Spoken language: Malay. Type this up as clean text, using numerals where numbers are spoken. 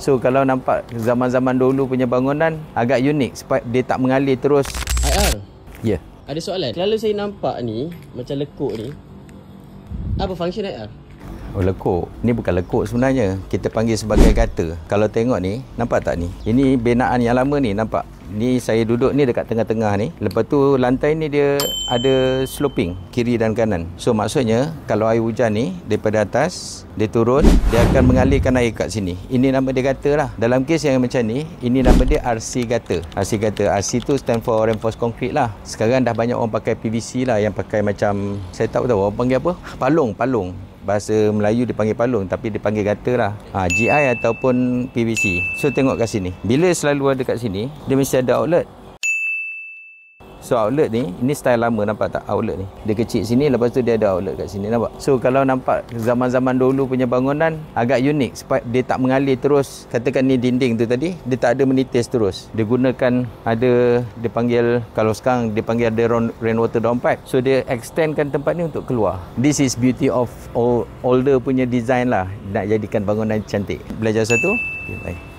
So kalau nampak zaman-zaman dulu punya bangunan agak unik sebab dia tak mengalir terus. IR, Ya. ada soalan. Kalau saya nampak ni macam lekuk ni, apa function IR? Oh, lekuk. Ni bukan lekuk sebenarnya. Kita panggil sebagai gata. Kalau tengok ni, nampak tak ni? Ini binaan yang lama ni, nampak? Ni saya duduk ni dekat tengah-tengah ni. Lepas tu lantai ni dia ada sloping kiri dan kanan. So maksudnya kalau air hujan ni daripada atas dia turun, dia akan mengalirkan air kat sini. Ini nama dia gata lah. Dalam kes yang macam ni, ini nama dia RC gata. RC gata. RC tu stand for reinforced concrete lah. Sekarang dah banyak orang pakai PVC lah, yang pakai macam, saya tak tahu orang panggil apa? Palung. Bahasa Melayu dipanggil palung, tapi dipanggil gata lah. GI ataupun PVC. So tengok kat sini. Bila selalu ada kat sini, dia mesti ada outlet. So outlet ni, ini style lama, nampak tak outlet ni? Dia kecil sini, lepas tu dia ada outlet kat sini, nampak? So kalau nampak zaman-zaman dulu punya bangunan agak unik sebab dia tak mengalir terus. Katakan ni dinding tu tadi, dia tak ada menitis terus. Dia gunakan dia panggil, kalau sekarang dia panggil ada rainwater downpipe. So dia extendkan tempat ni untuk keluar. This is beauty of older punya design lah, nak jadikan bangunan cantik. Belajar satu? Okay, bye.